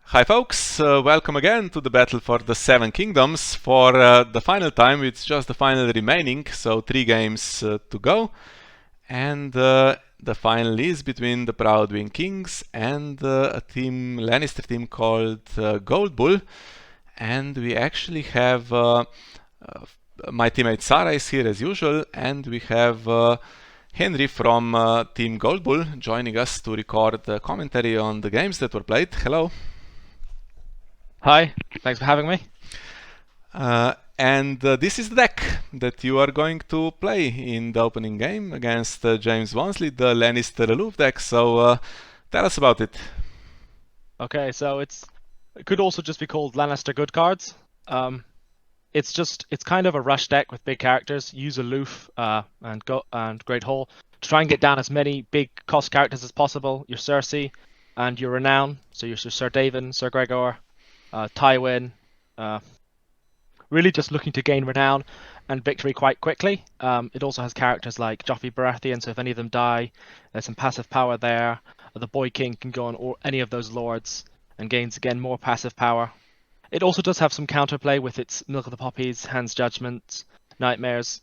Hi folks, welcome again to the Battle for the Seven Kingdoms. For the final time, it's just the final remaining, so 3 games to go. And the final is between the Proudwing Kings and a Lannister team called Goldbull. And we actually have my teammate Saraaa is here as usual, and we have Henry from Team Goldbull joining us to record commentary on the games that were played. Hello. Hi, thanks for having me. And this is the deck that you are going to play in the opening game against James Waumsley, the Lannister Aloof deck. So tell us about it. Okay, so it could also just be called Lannister Good Cards. It's kind of a rush deck with big characters. Use Aloof and Great Hall to try and get down as many big cost characters as possible. Your Cersei and your Renown, so your Sir Daven, Sir Gregor, Tywin. Really just looking to gain renown and victory quite quickly. It also has characters like Joffrey Baratheon, so if any of them die, there's some passive power there. The Boy King can go on any of those lords and gains again more passive power. It also does have some counterplay with its Milk of the Poppies, Hand's Judgment, Nightmares.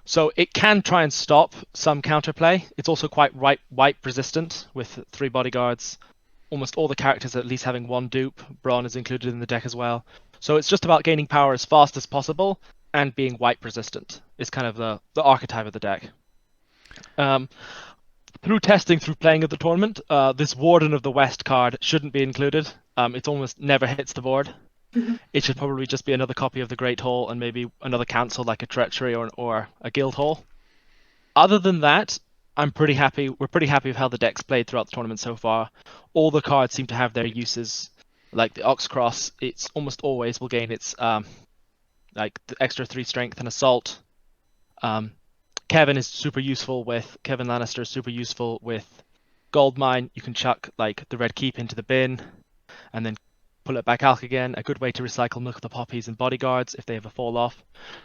So it can try and stop some counterplay. It's also quite wipe resistant with 3 bodyguards. Almost all the characters at least having 1 dupe. Bronn is included in the deck as well. So it's just about gaining power as fast as possible and being wipe resistant is kind of the archetype of the deck. Through testing, through playing at the tournament, this Warden of the West card shouldn't be included. It almost never hits the board. It should probably just be another copy of the Great Hall and maybe another council like a Treachery or a Guild Hall. Other than that, I'm pretty happy. We're pretty happy with how the deck's played throughout the tournament so far. All the cards seem to have their uses. Like the Ox Cross, it's almost always will gain its like the extra 3 strength and assault. Kevin Lannister is super useful with Goldmine. You can chuck like the Red Keep into the bin and then pull it back out again. A good way to recycle Milk of the Poppies and bodyguards if they ever fall off.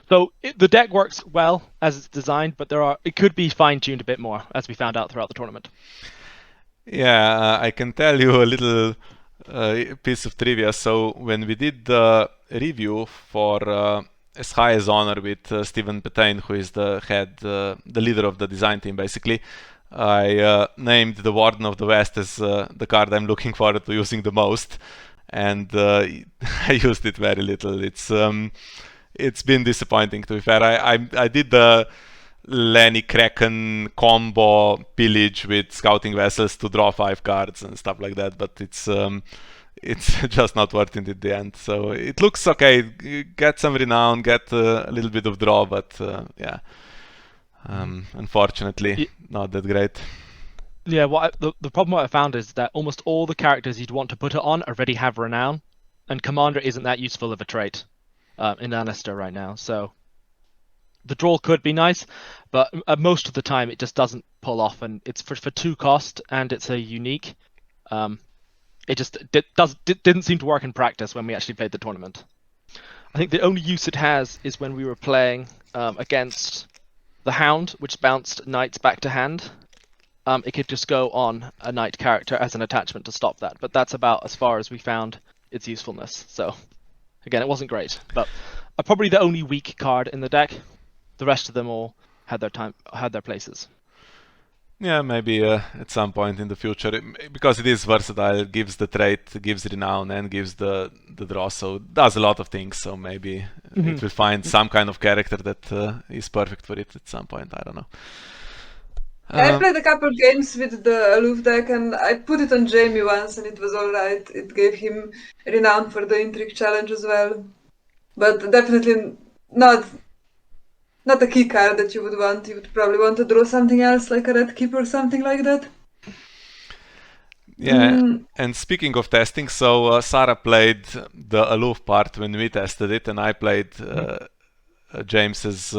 So the deck works well as it's designed, but it could be fine-tuned a bit more, as we found out throughout the tournament. Yeah, I can tell you a little piece of trivia. So when we did the review for As High as Honor with Stephen Petain, who is the leader of the design team, basically, I named the Warden of the West as the card I'm looking forward to using the most, and I used it very little. It's been disappointing, to be fair. I did the Lenny Kraken combo pillage with scouting vessels to draw 5 cards and stuff like that, but it's just not worth it in the end. So it looks okay. Get some renown, get a little bit of draw, but yeah, unfortunately, not that great. Yeah, the problem what I found is that almost all the characters you'd want to put it on already have renown, and Commander isn't that useful of a trait in Lannister right now. So the draw could be nice, but most of the time it just doesn't pull off, and it's for 2 cost and it's a unique. It just didn't seem to work in practice when we actually played the tournament. I think the only use it has is when we were playing against the Hound, which bounced knights back to hand. It could just go on a knight character as an attachment to stop that, but that's about as far as we found its usefulness. So again, it wasn't great, but probably the only weak card in the deck. The rest of them all had their places. Yeah, maybe at some point in the future, because it is versatile, it gives the trait, gives renown, and gives the draw, so it does a lot of things. So maybe it will find some kind of character that is perfect for it at some point. I don't know. I played a couple games with the Aloof deck, and I put it on Jamie once, and it was alright. It gave him renown for the Intrigue challenge as well, but definitely not a key card that you would want. You would probably want to draw something else, like a Red Keep or something like that. Yeah, and speaking of testing, so Saraaa played the Aloof part when we tested it, and I played James's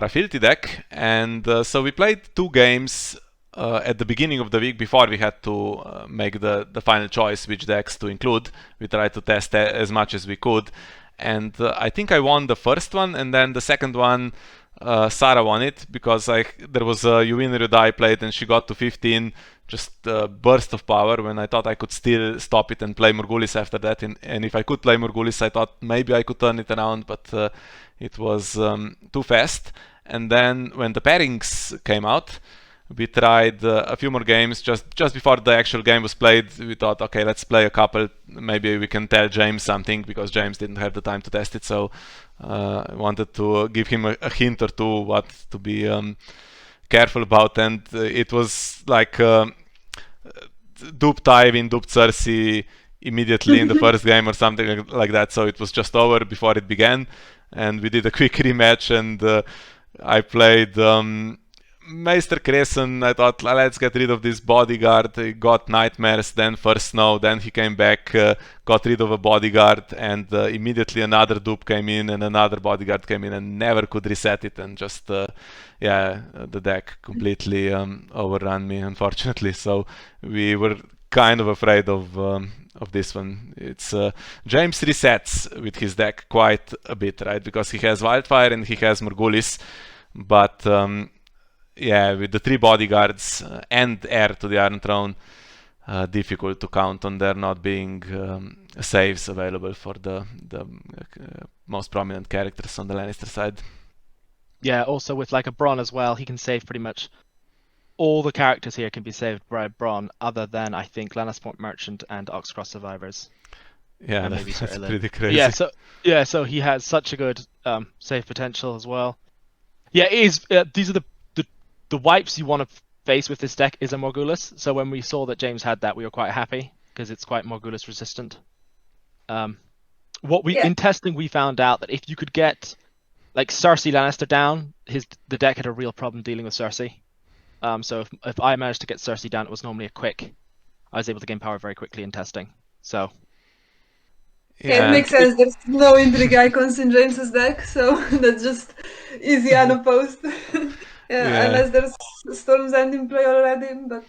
Fealty deck, and so we played 2 games at the beginning of the week before we had to make the final choice which decks to include. We tried to test as much as we could, and I think I won the first one, and then the second one Saraaa won it because there was a you win or you die plate and she got to 15, just a burst of power when I thought I could still stop it and play Morghulis after that. And if I could play Morghulis, I thought maybe I could turn it around, but it was too fast. And then when the pairings came out, we tried a few more games. Just before the actual game was played, we thought, okay, let's play a couple. Maybe we can tell James something, because James didn't have the time to test it. So I wanted to give him a hint or two what to be careful about. And it was like duped Tywin, duped Cersei immediately in the first game or something like that. So it was just over before it began. And we did a quick rematch, and I played Meister Crescent. I thought, let's get rid of this bodyguard. He got nightmares, then first snow, then he came back, got rid of a bodyguard, and immediately another dupe came in and another bodyguard came in, and never could reset it, and just the deck completely overran me, unfortunately. So we were kind of afraid of this one. It's James resets with his deck quite a bit, right? Because he has Wildfire and he has Morghulis, but with the 3 bodyguards and heir to the Iron Throne, difficult to count on there not being saves available for the most prominent characters on the Lannister side. Yeah, also with like a Bronn as well, he can save pretty much all the characters here can be saved by Bronn, other than I think Lannisport Merchant and Oxcross Survivors. Yeah, and maybe that's Sir Ilyn. pretty crazy. So he has such a good save potential as well. Yeah, it is. These are the wipes you want to face with this deck is a Morghulis. So when we saw that James had that, we were quite happy because it's quite Morghulis resistant. In testing we found out that if you could get like Cersei Lannister down, the deck had a real problem dealing with Cersei. So if I managed to get Cersei down, it was normally I was able to gain power very quickly in testing. So it makes sense. There's no intrigue icons in James's deck, so that's just easy unopposed. Unless there's Storm's End in play already, but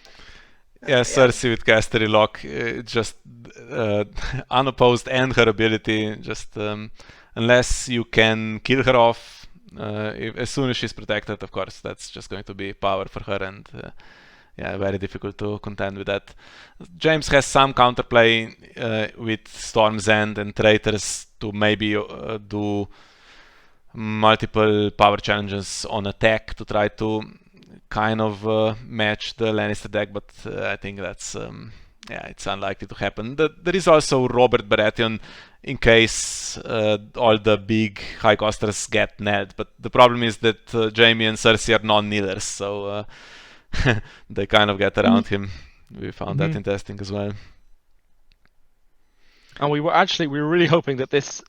Cersei with Castery Lock, just unopposed, and her ability, just unless you can kill her off, as soon as she's protected, of course, that's just going to be power for her, and very difficult to contend with that. James has some counterplay with Storm's End and Traitors to maybe do multiple power challenges on attack to try to kind of match the Lannister deck, but I think that's it's unlikely to happen. There is also Robert Baratheon in case all the big high costers get nailed, but the problem is that Jaime and Cersei are non-kneelers, so they kind of get around him. We found that in testing as well. And we were really hoping that this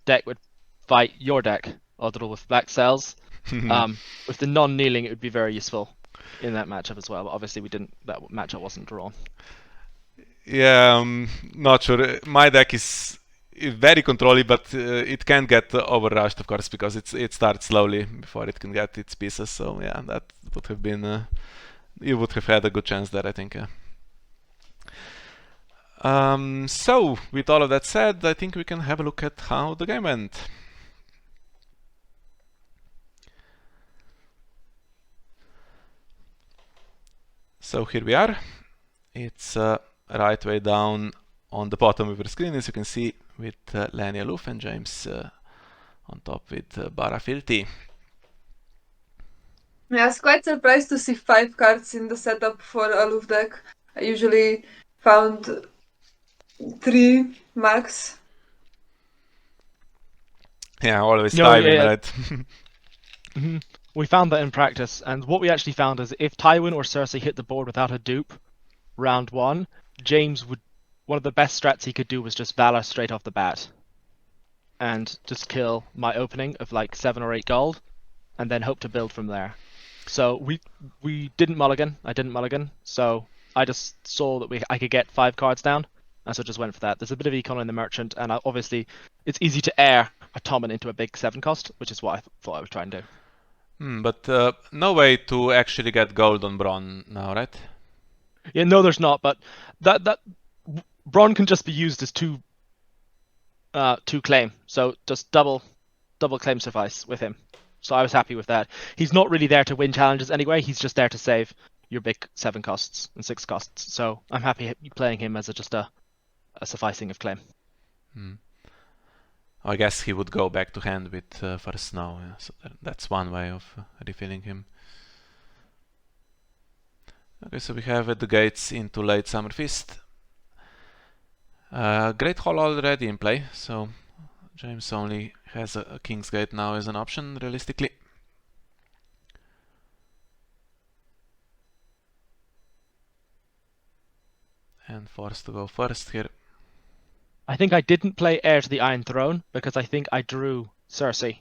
deck would fight your deck, Odril, with Black Cells. With the non-kneeling, it would be very useful in that matchup as well. But obviously, that matchup wasn't drawn. Yeah, not sure. My deck is very controlly, but it can get overrushed, of course, because it starts slowly before it can get its pieces. So yeah, that would have been. You would have had a good chance there, I think. So, with all of that said, I think we can have a look at how the game went. So here we are. It's Rightwaydown on the bottom of your screen, as you can see, with Lanny Aloof and James on top with Fealty. Yeah, I was quite surprised to see 5 cards in the setup for Aloof deck. I usually found 3 max. Yeah, always Tywin, right? We found that in practice, and what we actually found is if Tywin or Cersei hit the board without a dupe, round 1, James one of the best strats he could do was just Valor straight off the bat, and just kill my opening of like 7 or 8 gold, and then hope to build from there. So we didn't mulligan. I didn't mulligan, so I just saw that I could get 5 cards down, and so just went for that. There's a bit of econ in the Merchant, and obviously it's easy to air a Tommen into a big 7 cost, which is what I thought I would try and do. But no way to actually get gold on Bronn now, right? Yeah, no, there's not. But that Bronn can just be used as 2 claim. So just double claim suffice with him. So I was happy with that. He's not really there to win challenges anyway. He's just there to save your big 7 costs and 6 costs. So I'm happy playing him as just a sufficing of claim. I guess he would go back to hand with first snow, yeah, so that's one way of refilling him. Okay, so we have at the gates into late summer feast. Great Hall already in play, so James only has a King's Gate now as an option, realistically. And forced to go first here. I think I didn't play Heir to the Iron Throne because I think I drew Cersei.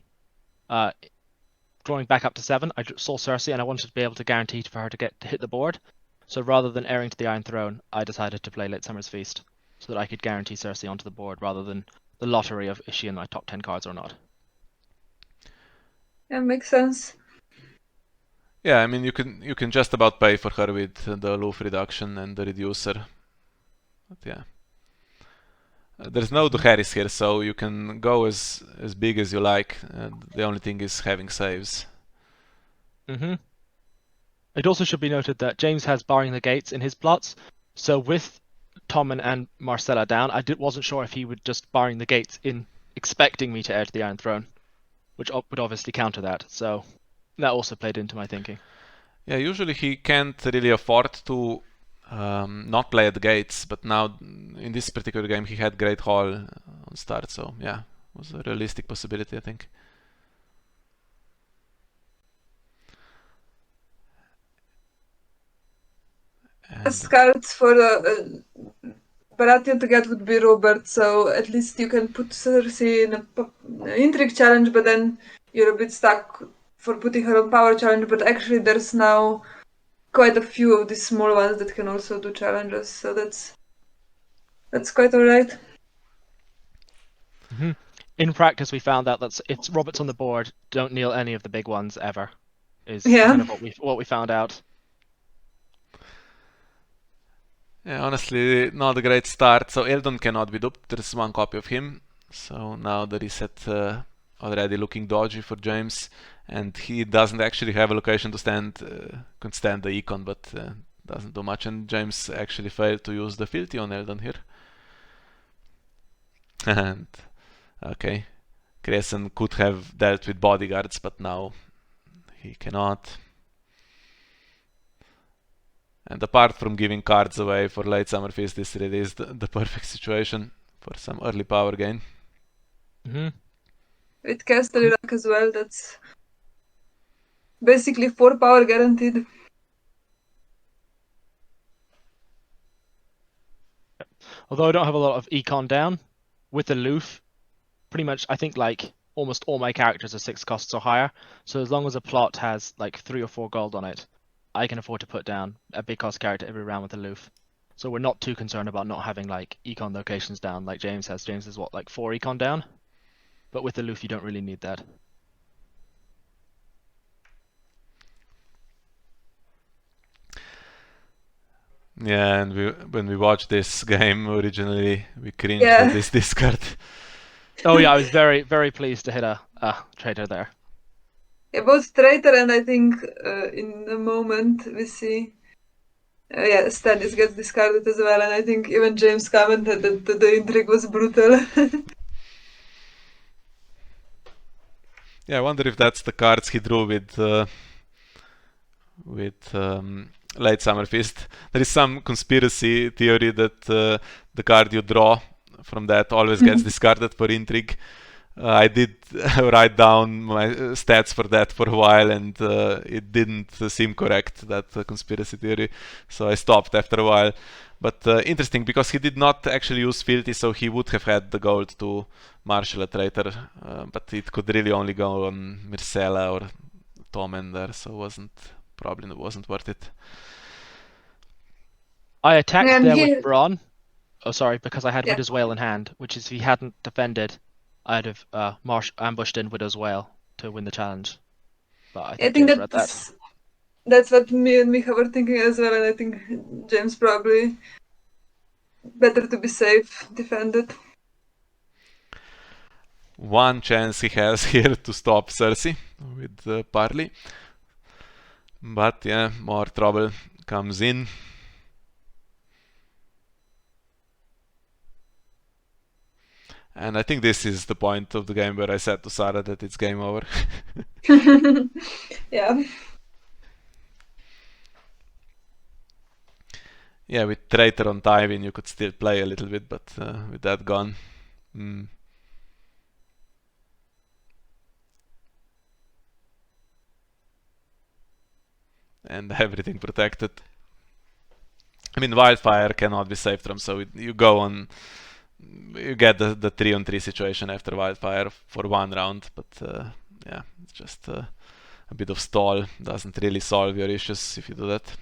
Drawing back up to 7, I saw Cersei and I wanted to be able to guarantee for her to hit the board. So rather than heiring to the Iron Throne, I decided to play Late Summer's Feast so that I could guarantee Cersei onto the board rather than the lottery of is she in my top 10 cards or not. Yeah, makes sense. Yeah, I mean you can just about pay for her with the Aloof reduction and the reducer. But yeah. There's no Duharis here, so you can go as big as you like. The only thing is having saves. It also should be noted that James has Barring the Gates in his plots, so with Tommen and Marcella down, I wasn't sure if he would just Barring the Gates in expecting me to heir to the Iron Throne, which would obviously counter that, so that also played into my thinking. Yeah, usually he can't really afford to not play at the gates, but now in this particular game he had Great Hall on start, so yeah, it was a realistic possibility, I think. Best cards for Baratheon to get would be Robert, so at least you can put Cersei in an intrigue challenge, but then you're a bit stuck for putting her on power challenge, but actually there's now quite a few of these small ones that can also do challenges, so that's quite alright. In practice, we found out that if Robert's on the board, don't kneel any of the big ones ever. Is kind of what we found out. Yeah, honestly, not a great start. So Eldon cannot be duped. There's one copy of him. So now the reset already looking dodgy for James, and he doesn't actually have a location to stand. Can stand the econ, but doesn't do much. And James actually failed to use the Fealty on Eldon here. And okay, Crescent could have dealt with bodyguards, but now he cannot. And apart from giving cards away for late summer feast, this really is the perfect situation for some early power gain. With Casterly Rock as well, that's basically 4 power guaranteed. Although I don't have a lot of econ down, with Aloof, pretty much I think like almost all my characters are 6 costs or higher. So as long as a plot has like 3 or 4 gold on it, I can afford to put down a big cost character every round with Aloof. So we're not too concerned about not having like econ locations down like James has. James is what, like 4 econ down? But with Aloof you don't really need that. Yeah, and when we watched this game originally, we cringed at this discard. Oh yeah, I was very, very pleased to hit a traitor there. Yeah, both traitor and I think in a moment we see Stannis gets discarded as well, and I think even James commented that the intrigue was brutal. Yeah, I wonder if that's the cards he drew with Late Summer Feast. There is some conspiracy theory that the card you draw from that always gets discarded for intrigue. I did write down my stats for that for a while, and it didn't seem correct, that conspiracy theory, so I stopped after a while. But interesting, because he did not actually use Fealty, so he would have had the gold to marshal a traitor, but it could really only go on Myrcella or Tommen there, so probably wasn't worth it. I attacked there with Bronn. Oh, sorry, because I had Widow's Wail in hand, which is if he hadn't defended, I'd have ambushed in Widow's Wail to win the challenge. But I think James read that. That's what me and Micha were thinking as well, and I think James probably better to be safe, defended. one chance he has here to stop Cersei with Parley. But yeah, more trouble comes in. And I think this is the point of the game where I said to Sarah that it's game over. Yeah. Yeah, with Traitor on Tywin you could still play a little bit, but with that gone... And everything protected. I mean, Wildfire cannot be saved from, so you go on... You get the 3-on-3 situation after Wildfire for one round, but yeah, it's just a bit of stall. Doesn't really solve your issues if you do that.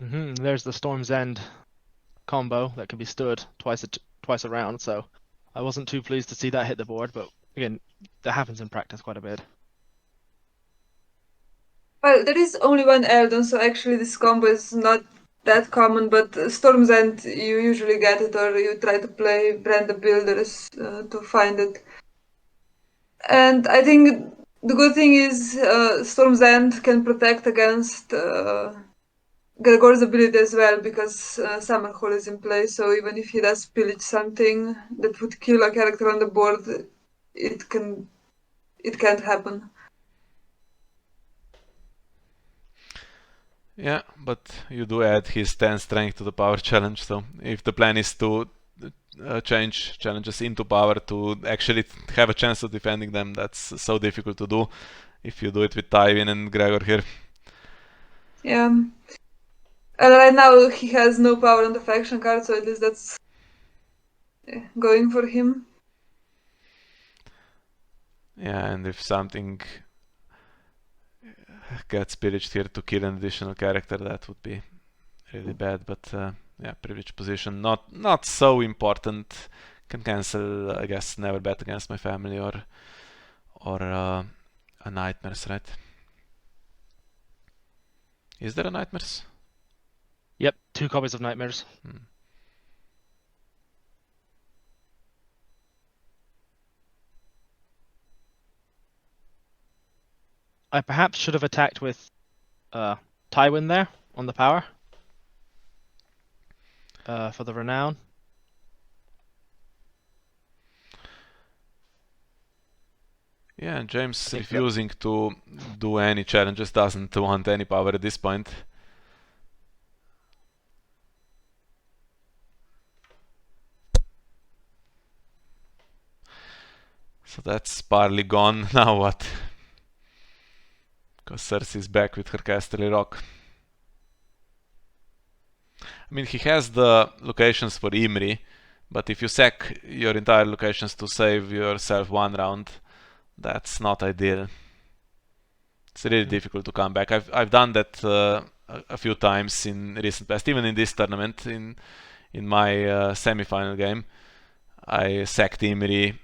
There's the Storm's End combo that can be stood twice around, so I wasn't too pleased to see that hit the board, but again, that happens in practice quite a bit. Well, there is only one Eldon, so actually this combo is not that common, but Storm's End, you usually get it, or you try to play Brand the Builders to find it. And I think the good thing is Storm's End can protect against Gregor's ability as well, because Summerhole is in play, so even if he does pillage something that would kill a character on the board, it can't happen. Yeah, but you do add his 10 strength to the power challenge, so if the plan is to change challenges into power to actually have a chance of defending them, that's so difficult to do if you do it with Tywin and Gregor here. Yeah. And right now he has no power on the faction card, so at least that's going for him. Yeah, and if something gets pillaged here to kill an additional character, that would be really bad, but yeah, privileged position, not so important. Can cancel, I guess, never bet against my family or a Nightmares, right? Is there a Nightmares? Yep, 2 copies of Nightmares. I perhaps should have attacked with Tywin there on the power for the renown. Yeah, and James refusing to do any challenges, doesn't want any power at this point. So that's partly gone. Now what? Because Cersei's back with her Casterly Rock. I mean, he has the locations for Imri, but if you sack your entire locations to save yourself one round, that's not ideal. It's really difficult to come back. I've done that a few times in recent past, even in this tournament. In my semi-final game, I sacked Imri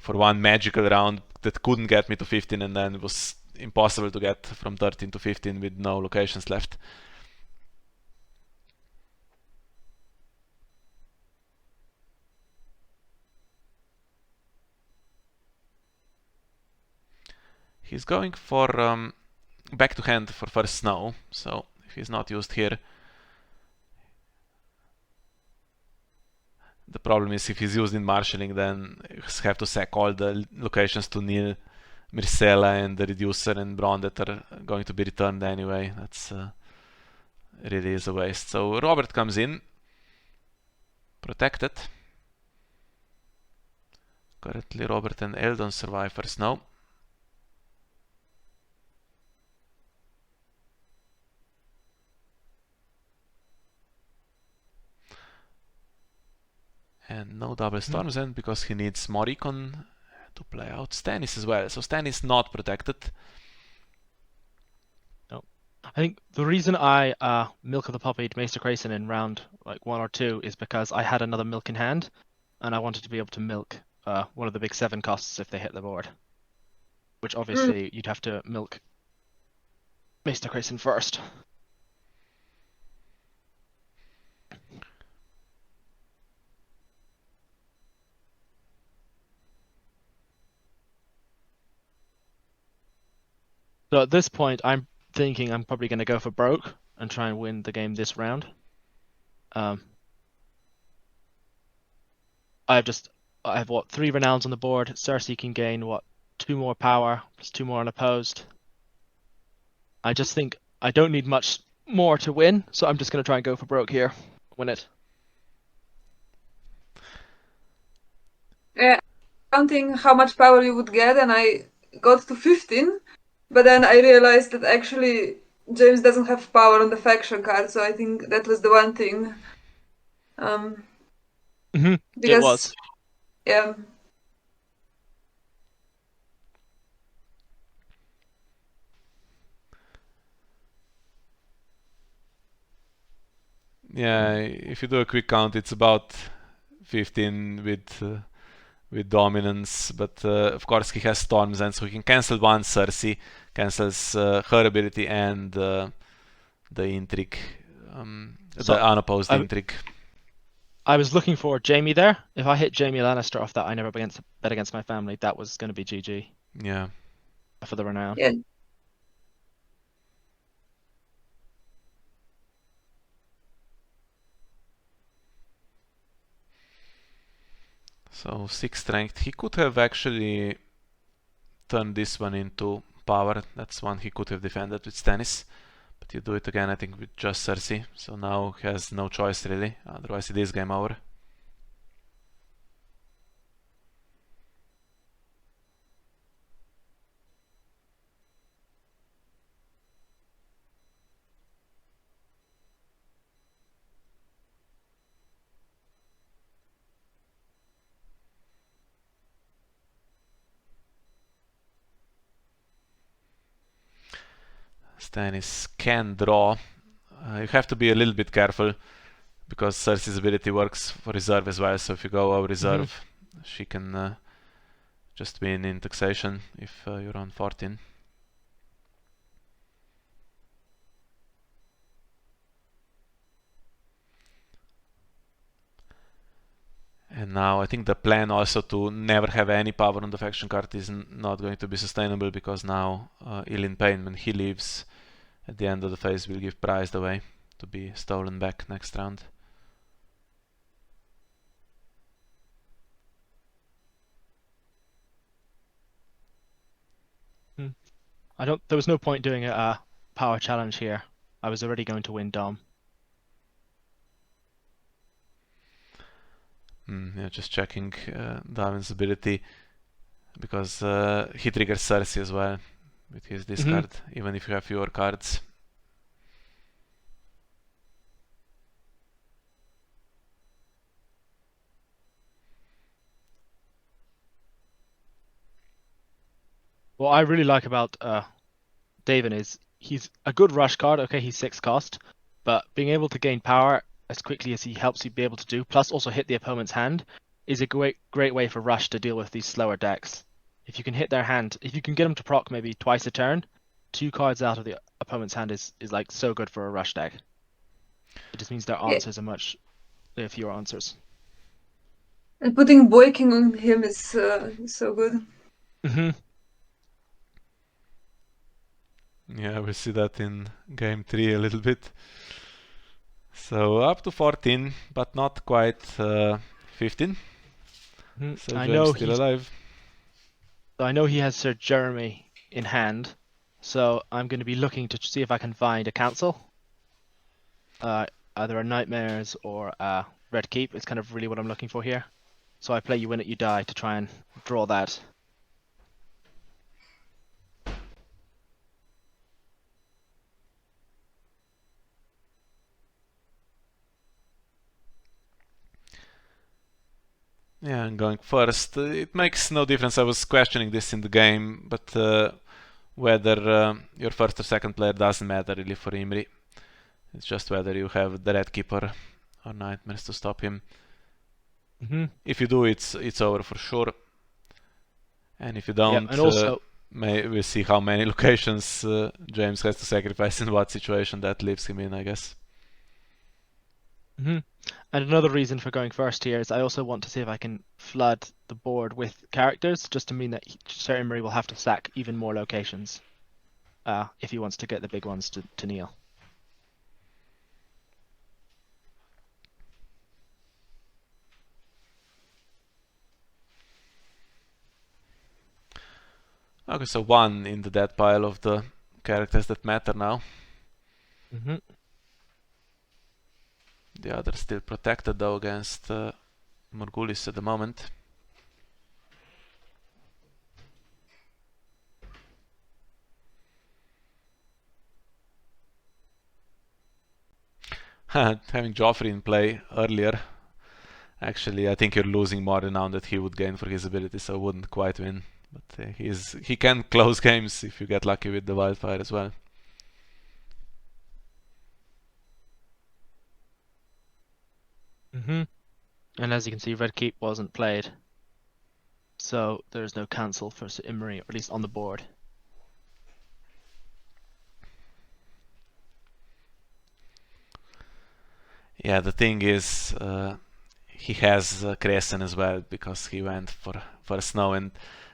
for one magical round that couldn't get me to 15, and then it was impossible to get from 13 to 15 with no locations left. He's going for back to hand for first snow, so if he's not used here, the problem is if he's used in marshalling, then you have to sack all the locations to nil Myrcella and the Reducer and Braun that are going to be returned anyway. That's really is a waste. So Robert comes in, protected. Currently Robert and Eldon survive for snow. And no double Storm's End because he needs more recon to play out Stannis as well. So Stannis not protected. No. I think the reason I Milk of the Puppied Maester Crayson in round like 1 or 2 is because I had another milk in hand, and I wanted to be able to milk one of the big 7 costs if they hit the board. which obviously you'd have to milk Mr. Grayson first. So at this point, I'm thinking I'm probably going to go for broke and try and win the game this round. I have what, 3 renowns on the board. Cersei can gain what, 2 more power plus 2 more unopposed. I just think I don't need much more to win, so I'm just going to try and go for broke here, win it. Yeah, counting how much power you would get, and I got to 15, but then I realized that actually James doesn't have power on the faction card, so I think that was the one thing. It Because was. yeah. Yeah, if you do a quick count, it's about 15 with dominance, but of course he has Storm's End, so he can cancel one Cersei, cancels her ability and the intrigue, the unopposed intrigue. I was looking for Jaime there. If I hit Jaime Lannister off that, I never bet against my family. That was going to be GG. Yeah. For the renown. Yeah. So 6 strength. He could have actually turned this one into power. That's one he could have defended with Stannis. But you do it again, I think, with just Cersei. So now he has no choice really. Otherwise it is game over. Stannis can draw. You have to be a little bit careful because Cersei's ability works for reserve as well. So if you go over reserve, she can just win in taxation if you're on 14. And now I think the plan also to never have any power on the faction card is not going to be sustainable, because now Ilyn Payne, when he leaves at the end of the phase, will give prized away to be stolen back next round. There was no point doing a power challenge here. I was already going to win Dom. Yeah, just checking Darwin's ability, because he triggers Cersei as well with his discard, even if you have fewer cards. What I really like about Daven is he's a good rush card. Okay, he's 6 cost, but being able to gain power as quickly as he helps you be able to do, plus also hit the opponent's hand, is a great way for rush to deal with these slower decks. If you can hit their hand, if you can get them to proc maybe twice a turn, 2 cards out of the opponent's hand is like so good for a rush deck. It just means their answers are much fewer answers. And putting Boy King on him is so good. Yeah, we see that in game 3 a little bit. So up to 14, but not quite 15. So I James know still alive. So I know he has Sir Jeremy in hand, so I'm going to be looking to see if I can find a council. Either a Nightmares or a Red Keep is kind of really what I'm looking for here. So I play You Win It, You Die to try and draw that. Yeah, I'm going first. It makes no difference. I was questioning this in the game, but whether your first or second player doesn't matter really for Imri. It's just whether you have the Red Keeper or Nightmares to stop him. If you do, it's over for sure. And if you don't, and also we'll see how many locations James has to sacrifice in what situation that leaves him in, I guess. And another reason for going first here is I also want to see if I can flood the board with characters, just to mean that Sir Imry will have to sack even more locations if he wants to get the big ones to kneel. Okay, so 1 in the dead pile of the characters that matter now. The other still protected though against Morghulis at the moment. Having Joffrey in play earlier, actually I think you're losing more renown that he would gain for his ability, so wouldn't quite win. But he can close games if you get lucky with the wildfire as well. And as you can see, Red Keep wasn't played, so there's no cancel for Sir Imry, or at least on the board. Yeah, the thing is, he has Crescent as well because he went for Snow, and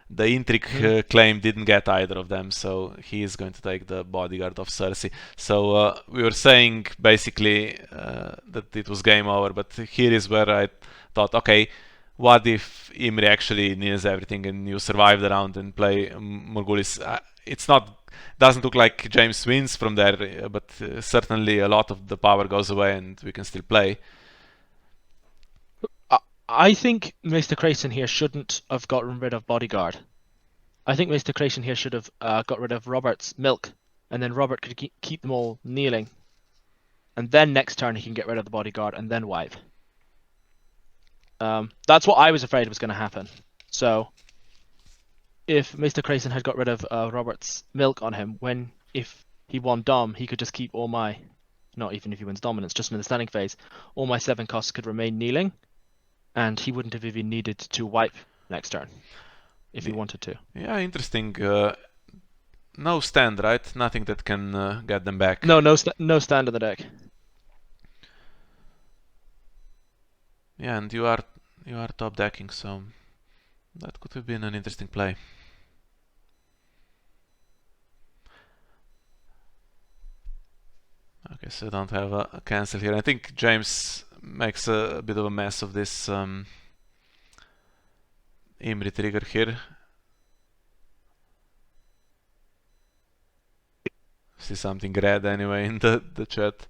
the intrigue claim didn't get either of them, so he is going to take the bodyguard of Cersei. So we were saying basically that it was game over, but here is where I thought, okay, what if Imri actually kneels everything and you survive the round and play Morghulis? Doesn't look like James wins from there, but certainly a lot of the power goes away and we can still play. I think Maester Crayson here shouldn't have gotten rid of bodyguard. I think Maester Crayson here should have got rid of Robert's milk, and then Robert could keep them all kneeling, and then next turn he can get rid of the bodyguard and then wipe. That's what I was afraid was going to happen. So if Maester Crayson had got rid of Robert's milk on him, if he won Dom, he could just keep all my, not even if he wins Dominance, just in the standing phase, all my 7 costs could remain kneeling, and he wouldn't have even needed to wipe next turn if he wanted to. Yeah, interesting. No stand, right? Nothing that can get them back. No stand on the deck. Yeah, and you are top decking, so that could have been an interesting play. Okay, so I don't have a cancel here. I think James makes a bit of a mess of this Imri trigger here. See something red anyway in the chat.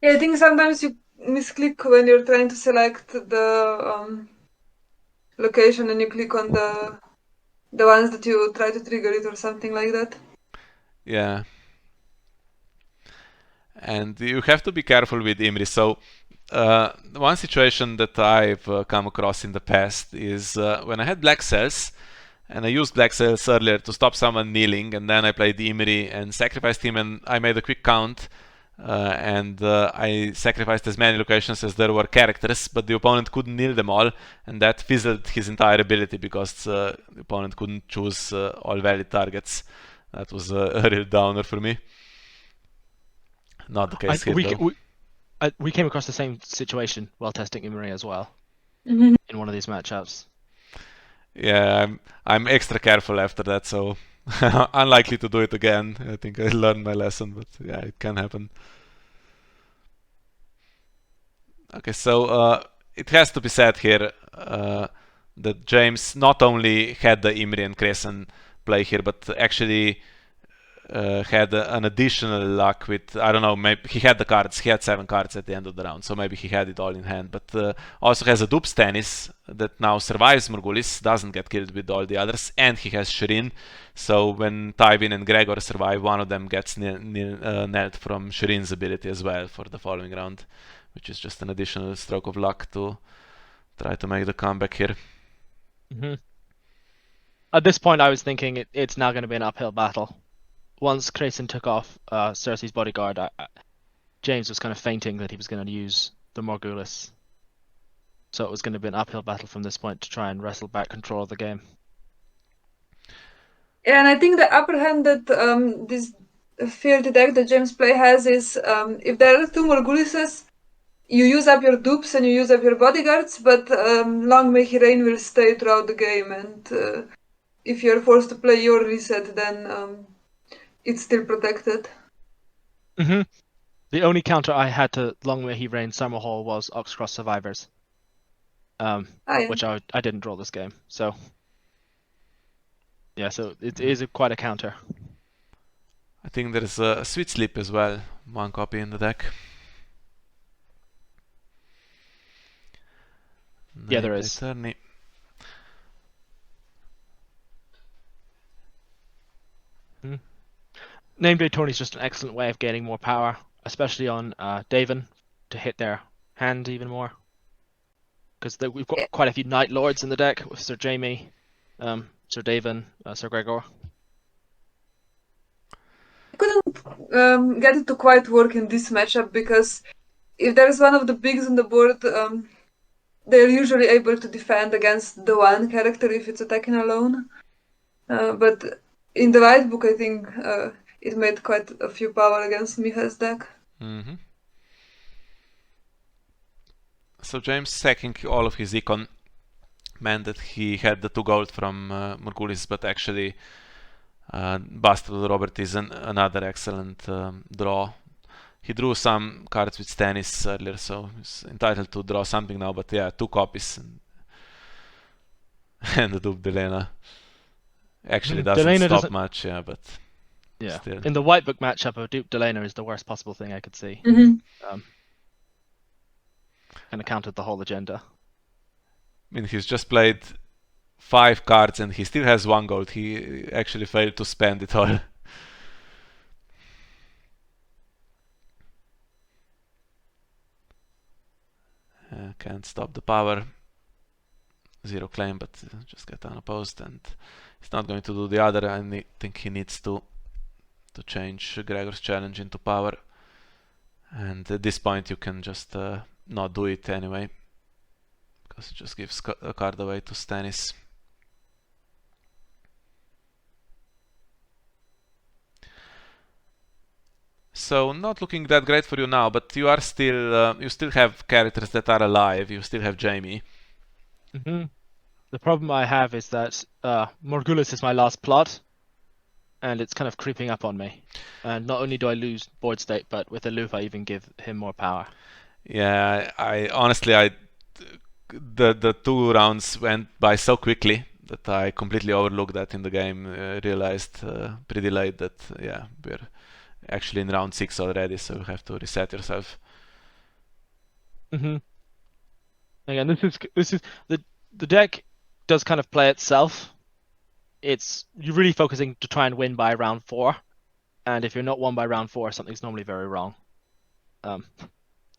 Yeah, I think sometimes you misclick when you're trying to select the location and you click on the ones that you try to trigger it or something like that. Yeah. And you have to be careful with Imri. So one situation that I've come across in the past is when I had Black Cells, and I used Black Cells earlier to stop someone kneeling, and then I played Imri and sacrificed him, and I made a quick count, and I sacrificed as many locations as there were characters, but the opponent couldn't kneel them all, and that fizzled his entire ability because the opponent couldn't choose all valid targets. That was a real downer for me. Not the case here, though. We came across the same situation while testing Imri as well Mm-hmm. in one of these matchups. Yeah, I'm extra careful after that, so unlikely to do it again. I think I learned my lesson, but yeah, it can happen. Okay, so it has to be said here that James not only had the Imri and Crescent play here, but actually had an additional luck with, I don't know, maybe he had the cards, he had 7 cards at the end of the round, so maybe he had it all in hand, but also has a Dupe Stannis that now survives Morghulis, doesn't get killed with all the others, and he has Shireen, so when Tywin and Gregor survive, one of them gets knelt from Shireen's ability as well for the following round, which is just an additional stroke of luck to try to make the comeback here. At this point I was thinking it's now going to be an uphill battle. Once Crayson took off Cersei's bodyguard, James was kind of fainting that he was going to use the Morghulis. So it was going to be an uphill battle from this point to try and wrestle back control of the game. Yeah, and I think the upper hand that this Fealty deck that James play has is if there are two Morgulises, you use up your dupes and you use up your bodyguards, but Long May He Reign will stay throughout the game, and if you're forced to play your reset, then it's still protected. Mm-hmm. The only counter I had to Long May He Reign Summerhall was Oxcross Survivors, which I didn't draw this game. So yeah, so it is quite a counter. I think there is a Sweet Sleep as well, one copy in the deck. Yeah, there is. Attorney. Nameday Tony is just an excellent way of gaining more power, especially on Davin, to hit their hand even more. Because we've got quite a few Night Lords in the deck with Sir Jaime, Sir Davin, Sir Gregor. I couldn't get it to quite work in this matchup because if there's one of the bigs on the board, they're usually able to defend against the one character if it's attacking alone. But in the White Book, I think it made quite a few power against Miha's deck. Mm-hmm. So James sacking all of his econ meant that he had the 2 gold from Morgulis, but actually Bastard of Robert is another excellent draw. He drew some cards with Stannis earlier, so he's entitled to draw something now, but yeah, 2 copies. And the Duke Delena actually doesn't stop much, yeah, but yeah. Still. In the White Book matchup, a Duke Delena is the worst possible thing I could see. Mm-hmm. And accounted the whole agenda. I mean, he's just played 5 cards and he still has 1 gold. He actually failed to spend it all. Can't stop the power. 0 claim, but just get unopposed, and he's not going to do the other. I think he needs to change Gregor's challenge into power. And at this point you can just not do it anyway, because it just gives a card away to Stannis. So not looking that great for you now, but you are still you still have characters that are alive. You still have Jaime. Mm-hmm. The problem I have is that Morgulis is my last plot, and it's kind of creeping up on me. And not only do I lose board state, but with Aloof I even give him more power. Yeah, I honestly, the 2 rounds went by so quickly that I completely overlooked that in the game. Realized pretty late that yeah, we're actually in round 6 already, so you have to reset yourself. Mm-hmm. Again, this is the deck does kind of play itself. You're really focusing to try and win by round 4, and if you're not won by round 4, something's normally very wrong.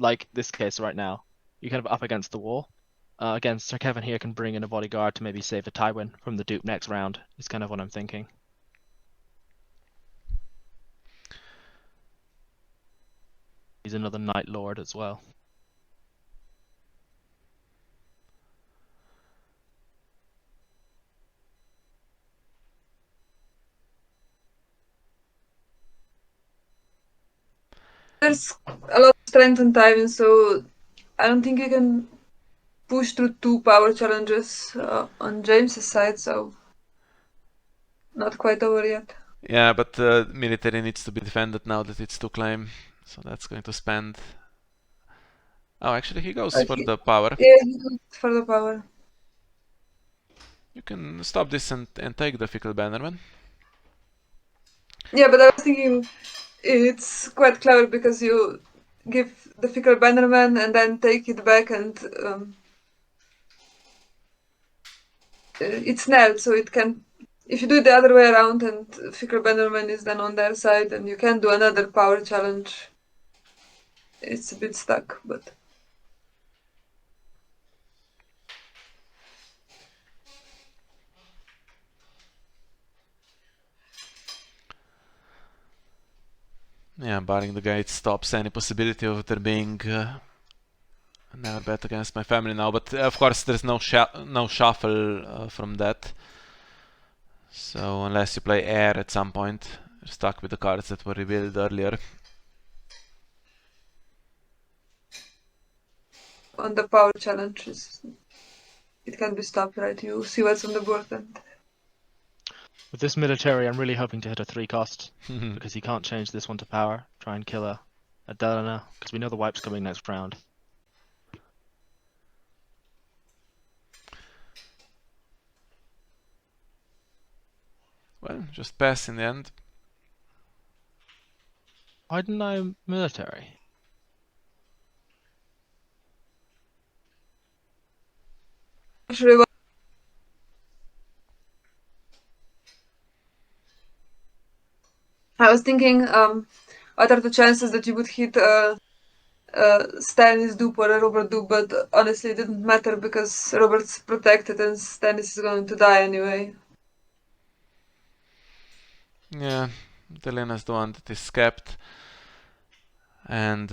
Like this case right now, you're kind of up against the wall. Again, Sir Kevin here can bring in a bodyguard to maybe save a Tywin from the dupe next round, is kind of what I'm thinking. He's another Night Lord as well. There's a lot of strength on Tywin, so I don't think you can push through 2 power challenges on James's side, so not quite over yet. Yeah, but military needs to be defended now that it's 2 claim, so that's going to spend. Oh, actually he goes for the power. Yeah, he goes for the power. You can stop this and take the Fickle Bannerman. Yeah, but I was thinking it's quite clever because you give the Fickle Bannerman and then take it back, and it's nailed, so it can. If you do it the other way around and Fickle Bannerman is then on their side and you can do another power challenge, it's a bit stuck, but. Yeah, barring the gate stops any possibility of there being never bet against my family now, but of course there's no shuffle from that. So unless you play air at some point, you're stuck with the cards that were revealed earlier. On the power challenges, it can be stopped, right? You see what's on the board and... With this military, I'm really hoping to hit a 3-cost because he can't change this one to power. Try and kill a Delana because we know the wipe's coming next round. Well, just pass in the end. Why didn't I military? Actually, I was thinking, what are the chances that you would hit Stannis dupe or a Robert dupe, but honestly it didn't matter because Robert's protected and Stannis is going to die anyway. Yeah, Delena's the one that is kept. And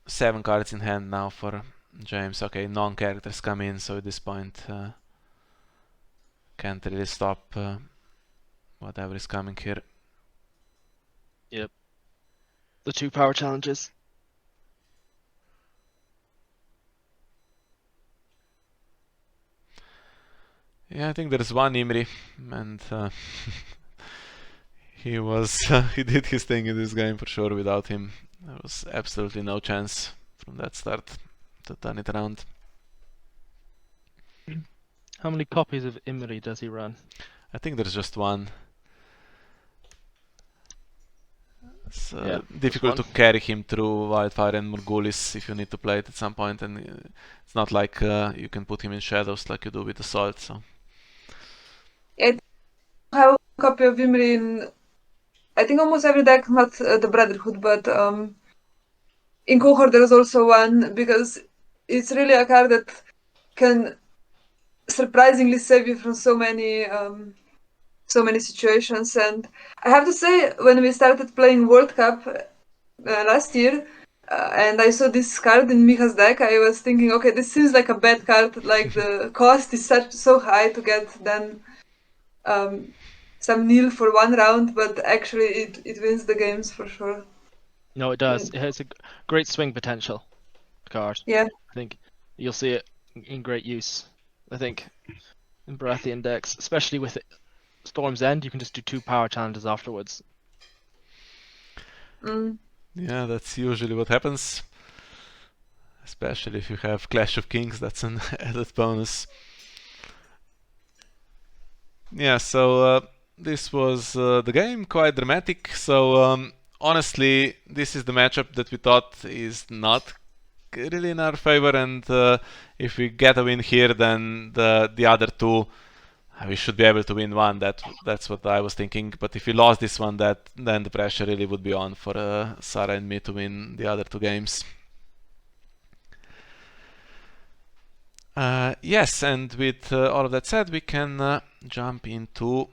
7 cards in hand now for James. Okay, non-characters come in, so at this point can't really stop whatever is coming here. Yep. The 2 power challenges. Yeah, I think there's one Imri, and he did his thing in this game for sure. Without him, there was absolutely no chance from that start to turn it around. How many copies of Imri does he run? I think there's just one. It's Yeah, difficult to one. carry him through Wildfire and Morghulis if you need to play it at some point, and it's not like you can put him in shadows like you do with Assault. So I have a copy of Imri in, I think, almost every deck, not the Brotherhood, but in Cohort there's also one because it's really a card that can surprisingly save you from so many situations. And I have to say, when we started playing World Cup last year, and I saw this card in Micha's deck, I was thinking, okay, this seems like a bad card. Like the cost is so high to get then some nil for one round, but actually it wins the games for sure. No, it does. It has a great swing potential card. Yeah. I think you'll see it in great use. I think in Baratheon decks, especially with Storm's End, you can just do 2 power challenges afterwards. yeah, that's usually what happens. Especially if you have Clash of Kings, that's an added bonus. Yeah, so this was the game, quite dramatic. So honestly, this is the matchup that we thought is not really in our favor, and if we get a win here, then the other 2 we should be able to win one. That's what I was thinking. But if we lost this one, then the pressure really would be on for Saraaa and me to win the other 2 games. Yes, and with all of that said, we can jump into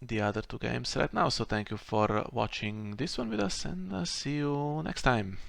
the other 2 games right now. So thank you for watching this one with us, and see you next time.